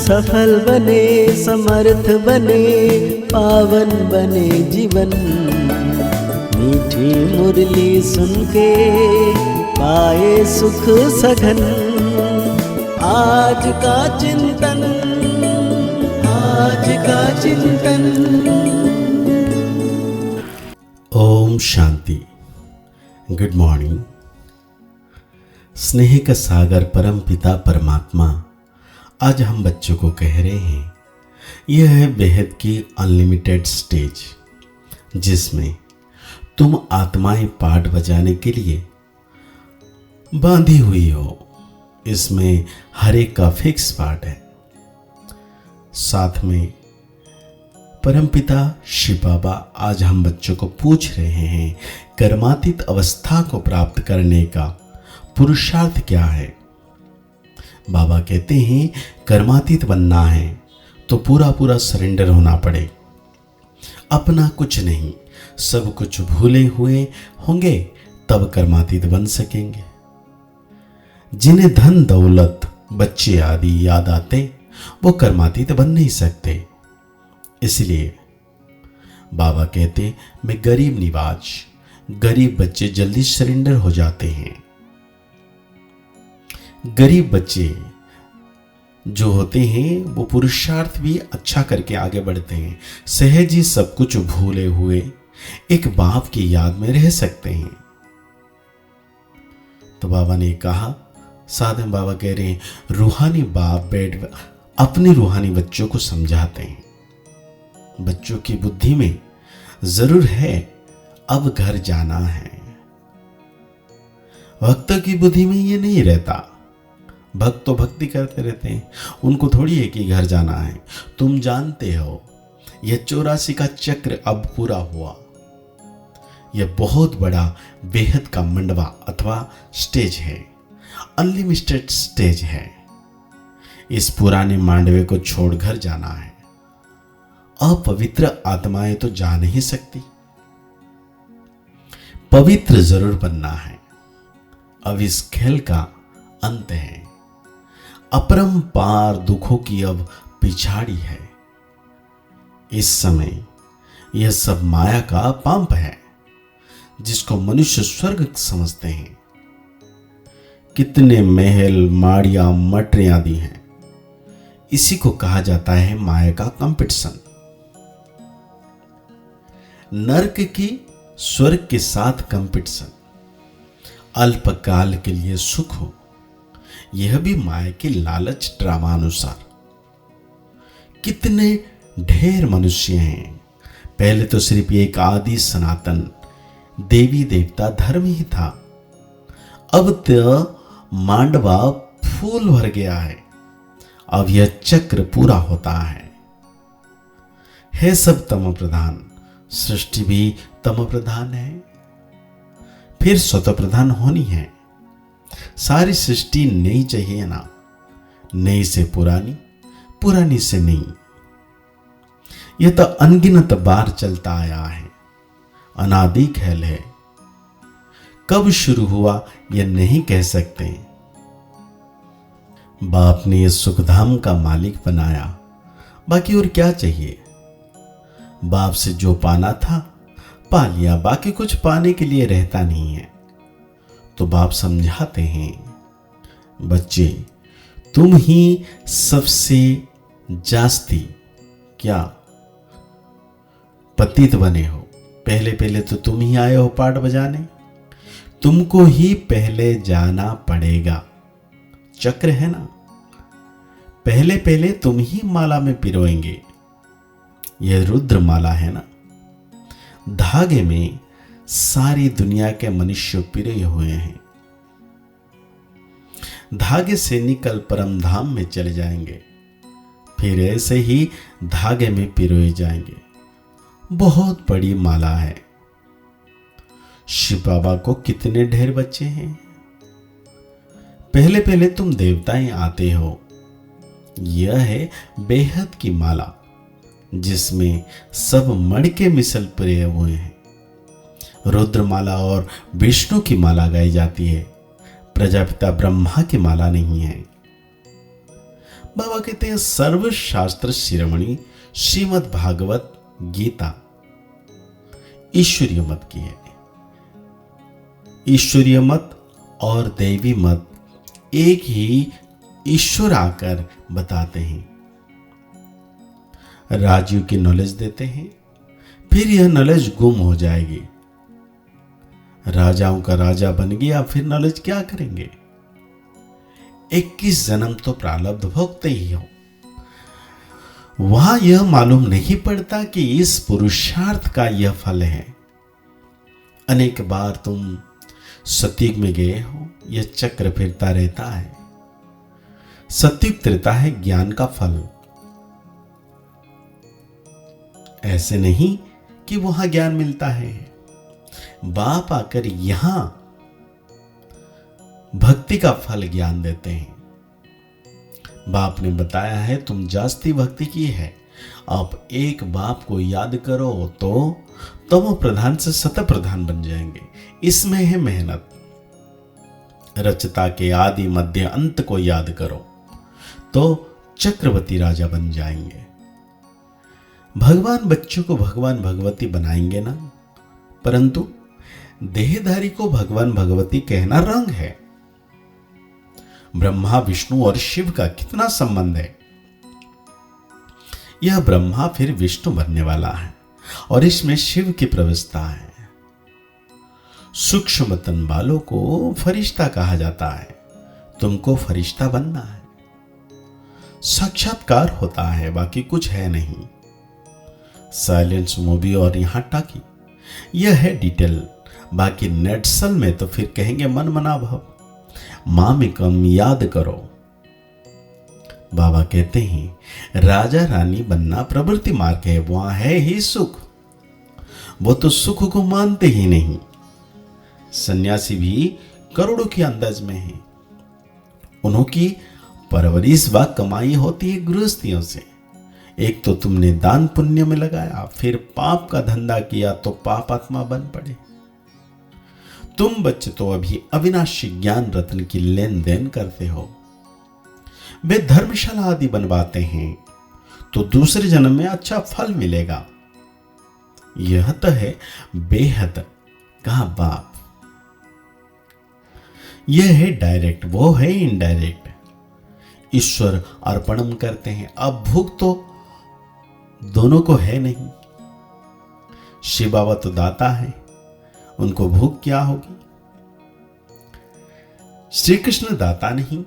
सफल बने, समर्थ बने, पावन बने जीवन। मीठी मुरली सुन के पाए सुख सघन। आज का चिंतन, आज का चिंतन। ओम शांति। Good morning. स्नेह का सागर परम पिता परमात्मा आज हम बच्चों को कह रहे हैं, यह है बेहद की अनलिमिटेड स्टेज, जिसमें तुम आत्माएं पाठ बजाने के लिए बांधी हुई हो। इसमें हर एक का फिक्स पार्ट है। साथ में परमपिता शिव बाबा आज हम बच्चों को पूछ रहे हैं, कर्मातीत अवस्था को प्राप्त करने का पुरुषार्थ क्या है। बाबा कहते हैं कर्मातीत बनना है तो पूरा पूरा सरेंडर होना पड़े। अपना कुछ नहीं, सब कुछ भूले हुए होंगे तब कर्मातीत बन सकेंगे। जिन्हें धन दौलत बच्चे आदि याद आते वो कर्मातीत बन नहीं सकते। इसलिए बाबा कहते मैं गरीब निवाज, गरीब बच्चे जल्दी सरेंडर हो जाते हैं। गरीब बच्चे जो होते हैं वो पुरुषार्थ भी अच्छा करके आगे बढ़ते हैं। सहज ही सब कुछ भूले हुए एक बाप की याद में रह सकते हैं। तो बाबा ने कहा, साथ में बाबा कह रहे हैं रूहानी बाप बैठ अपने रूहानी बच्चों को समझाते हैं। बच्चों की बुद्धि में जरूर है अब घर जाना है। भक्तों की बुद्धि में ये नहीं रहता। भक्त तो भक्ति करते रहते हैं, उनको थोड़ी है कि घर जाना है। तुम जानते हो यह 84 का चक्र अब पूरा हुआ। यह बहुत बड़ा बेहद का मंडवा अथवा स्टेज है, अनलिमिटेड स्टेज है। इस पुराने मांडवे को छोड़ घर जाना है। अपवित्र आत्माएं तो जा नहीं सकती, पवित्र जरूर बनना है। अब इस खेल का अंत है। अपरंपार दुखों की अब पिछाड़ी है। इस समय यह सब माया का पंप है, जिसको मनुष्य स्वर्ग समझते हैं। कितने महल माड़ियां मटरें आदि हैं। इसी को कहा जाता है माया का कंपटीशन। नरक की स्वर्ग के साथ कंपटीशन। अल्पकाल के लिए सुख हो, यह भी माया की लालच ड्रामा अनुसार। कितने ढेर मनुष्य हैं। पहले तो सिर्फ एक आदि सनातन देवी देवता धर्म ही था। अब तो मांडवा फूल भर गया है। अब यह चक्र पूरा होता है सब तम प्रधान। सृष्टि भी तम प्रधान है, फिर स्वतः प्रधान होनी है। सारी सृष्टि नई चाहिए ना, नई से पुरानी, पुरानी से नई। यह तो अनगिनत बार चलता आया है, अनादि खेल है। कब शुरू हुआ यह नहीं कह सकते। बाप ने यह सुखधाम का मालिक बनाया, बाकी और क्या चाहिए। बाप से जो पाना था पा लिया, बाकी कुछ पाने के लिए रहता नहीं है। तो बाप समझाते हैं, बच्चे तुम ही सबसे जास्ती क्या पतित बने हो। पहले पहले तो तुम ही आए हो पाठ बजाने, तुमको ही पहले जाना पड़ेगा। चक्र है ना, पहले पहले तुम ही माला में पिरोएंगे। यह रुद्र माला है ना, धागे में सारी दुनिया के मनुष्य पिरोए हुए हैं। धागे से निकल परम धाम में चले जाएंगे, फिर ऐसे ही धागे में पिरोए जाएंगे। बहुत बड़ी माला है। शिव बाबा को कितने ढेर बच्चे हैं। पहले पहले तुम देवताएं आते हो। यह है बेहद की माला, जिसमें सब मणके मिसल पिरे हुए हैं। रुद्रमाला और विष्णु की माला गाई जाती है, प्रजापिता ब्रह्मा की माला नहीं है। बाबा कहते हैं सर्वशास्त्र शिरोमणि श्रीमद् भागवत गीता ईश्वरीय मत की है। ईश्वरीय मत और दैवी मत एक ही ईश्वर आकर बताते हैं, राजयोग की नॉलेज देते हैं, फिर यह नॉलेज गुम हो जाएगी। राजाओं का राजा बन गया, फिर नॉलेज क्या करेंगे? 21 जन्म तो प्रारब्ध भोगते ही हो। वहां यह मालूम नहीं पड़ता कि इस पुरुषार्थ का यह फल है। अनेक बार तुम सतयुग में गए हो, यह चक्र फिरता रहता है। सतयुग त्रेता है ज्ञान का फल। ऐसे नहीं कि वहां ज्ञान मिलता है। बाप आकर यहां भक्ति का फल ज्ञान देते हैं। बाप ने बताया है तुम जास्ती भक्ति की है, आप एक बाप को याद करो तो तमो प्रधान से सत प्रधान बन जाएंगे। इसमें है मेहनत। रचता के आदि मध्य अंत को याद करो तो चक्रवर्ती राजा बन जाएंगे। भगवान बच्चों को भगवान भगवती बनाएंगे ना, परंतु देहधारी को भगवान भगवती कहना रंग है। ब्रह्मा विष्णु और शिव का कितना संबंध है? यह ब्रह्मा फिर विष्णु बनने वाला है और इसमें शिव की प्रवेशता है। सूक्ष्म तन वालों को फरिश्ता कहा जाता है। तुमको फरिश्ता बनना है। साक्षात्कार होता है, बाकी कुछ है नहीं। साइलेंस मूवी और यहां टाकी, यह है डिटेल। बाकी नेटसल में तो फिर कहेंगे मन मना भव, मामिकम याद करो। बाबा कहते हैं राजा रानी बनना प्रवृत्ति मार्ग है, वहां है ही सुख। वो तो सुख को मानते ही नहीं। सन्यासी भी करोड़ों के अंदाज में है। उनकी परवरिश व कमाई होती है गृहस्थियों से। एक तो तुमने दान पुण्य में लगाया, फिर पाप का धंधा किया तो पाप आत्मा बन पड़े। तुम बच्चे तो अभी अविनाशी ज्ञान रत्न की लेन देन करते हो। वे धर्मशाला आदि बनवाते हैं तो दूसरे जन्म में अच्छा फल मिलेगा। यह तो है बेहद कहा बाप। यह है डायरेक्ट, वो है इनडायरेक्ट। ईश्वर अर्पणम करते हैं। अब भूख तो दोनों को है नहीं। शिव बाबा तो दाता है, उनको भूख क्या होगी? श्री कृष्ण दाता नहीं,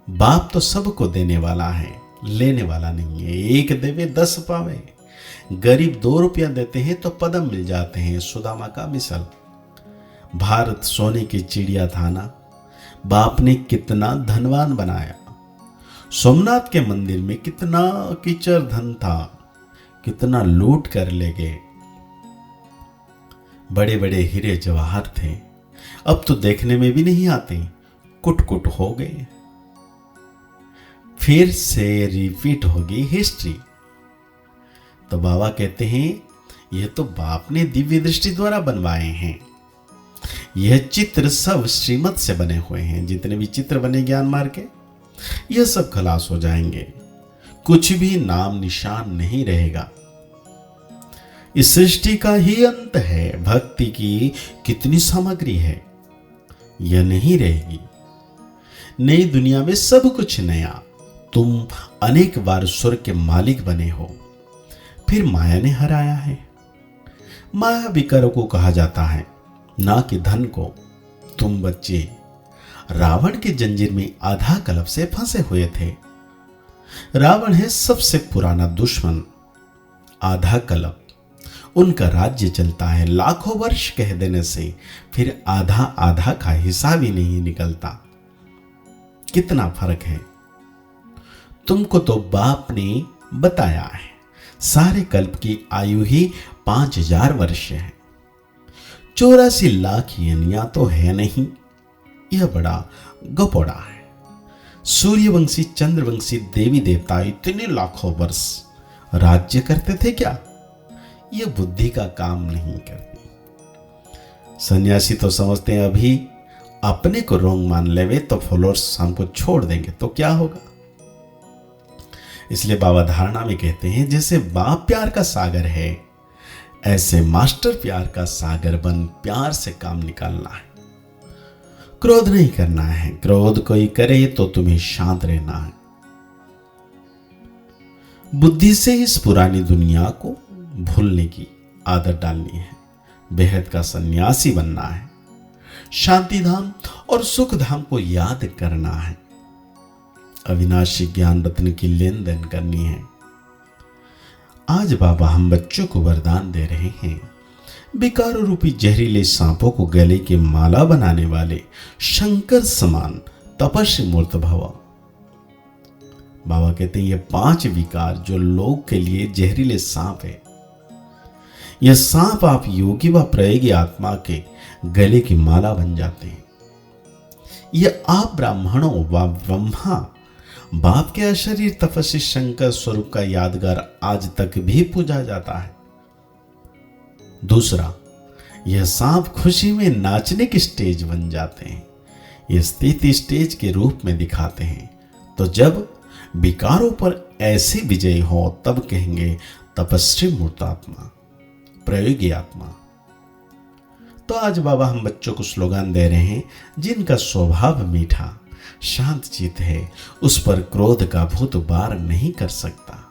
बाप तो सबको देने वाला है, लेने वाला नहीं है। एक देवे 10 पावे। गरीब 2 रुपया देते हैं तो पदम मिल जाते हैं। सुदामा का मिसल। भारत सोने की चिड़िया था ना, बाप ने कितना धनवान बनाया। सोमनाथ के मंदिर में कितना कीचड़ धन था, कितना लूट कर ले गए। बड़े बड़े हीरे जवाहर थे, अब तो देखने में भी नहीं आते, कुट कुट हो गए। फिर से रिपीट होगी हिस्ट्री। तो बाबा कहते हैं यह तो बाप ने दिव्य दृष्टि द्वारा बनवाए हैं। यह चित्र सब श्रीमत से बने हुए हैं। जितने भी चित्र बने ज्ञान मार्ग के, यह सब खलास हो जाएंगे। कुछ भी नाम निशान नहीं रहेगा। इस सृष्टि का ही अंत है। भक्ति की कितनी सामग्री है, यह नहीं रहेगी। नई दुनिया में सब कुछ नया। तुम अनेक बार स्वर्ग के मालिक बने हो, फिर माया ने हराया है। माया विकारों को कहा जाता है, ना कि धन को। तुम बच्चे रावण के जंजीर में आधा कल्प से फंसे हुए थे। रावण है सबसे पुराना दुश्मन। आधा कल्प उनका राज्य चलता है। लाखों वर्ष कह देने से फिर आधा आधा का हिसाब ही नहीं निकलता। कितना फर्क है। तुमको तो बाप ने बताया है सारे कल्प की आयु ही 5000 वर्ष है। 84 लाख यनिया तो है नहीं। यह बड़ा गपोड़ा है। सूर्यवंशी चंद्रवंशी देवी देवता इतने लाखों वर्ष राज्य करते थे क्या? यह बुद्धि का काम नहीं करती। सन्यासी तो समझते हैं अभी अपने को रोंग मान लेवे तो फॉलोअर्स हमको छोड़ देंगे तो क्या होगा। इसलिए बाबा धारणा में कहते हैं जैसे बाप प्यार का सागर है, ऐसे मास्टर प्यार का सागर बन प्यार से काम निकालना है। क्रोध नहीं करना है, क्रोध कोई करे तो तुम्हें शांत रहना है। बुद्धि से इस पुरानी दुनिया को भूलने की आदत डालनी है, बेहद का सन्यासी बनना है, शांति धाम और सुख धाम को याद करना है, अविनाशी ज्ञान रत्न की लेन देन करनी है। आज बाबा हम बच्चों को वरदान दे रहे हैं, विकार रूपी जहरीले सांपों को गले की माला बनाने वाले शंकर समान तपस्वी मूर्त भव। बाबा कहते हैं ये 5 विकार जो लोग के लिए जहरीले सांप है, यह सांप आप योगी व प्रयोगी आत्मा के गले की माला बन जाते हैं। यह आप ब्राह्मणों व ब्रह्मा बाप के अशरीर तपस्वी शंकर स्वरूप का यादगार आज तक भी पूजा जाता है। दूसरा, यह सांप खुशी में नाचने की स्टेज बन जाते हैं, यह स्थिति स्टेज के रूप में दिखाते हैं। तो जब विकारों पर ऐसी विजय हो तब कहेंगे तपस्वी मूर्तात्मा, प्रयोगी आत्मा। तो आज बाबा हम बच्चों को स्लोगन दे रहे हैं, जिनका स्वभाव मीठा शांत चित है, उस पर क्रोध का भूत वार नहीं कर सकता।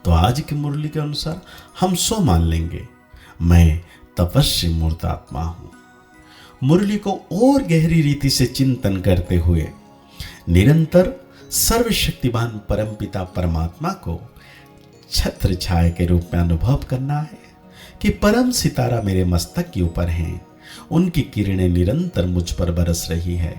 तो आज की मुरली के अनुसार हम सो मान लेंगे, मैं तपस्वी मूर्तात्मा हूं। मुरली को और गहरी रीति से चिंतन करते हुए निरंतर सर्वशक्तिमान परमपिता परमात्मा को छत्र छाया के रूप में अनुभव करना है कि परम सितारा मेरे मस्तक के ऊपर हैं, उनकी किरणें निरंतर मुझ पर बरस रही है।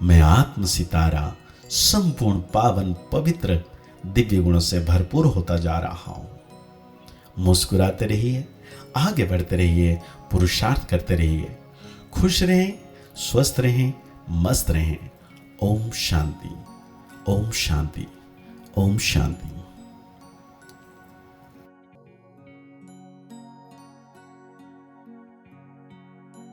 मैं आत्म सितारा संपूर्ण पावन पवित्र दिव्य गुणों से भरपूर होता जा रहा हूं। मुस्कुराते रहिए, आगे बढ़ते रहिए, पुरुषार्थ करते रहिए, खुश रहें, स्वस्थ रहें, मस्त रहें। ओम शांति, ओम शांति, ओम शांति।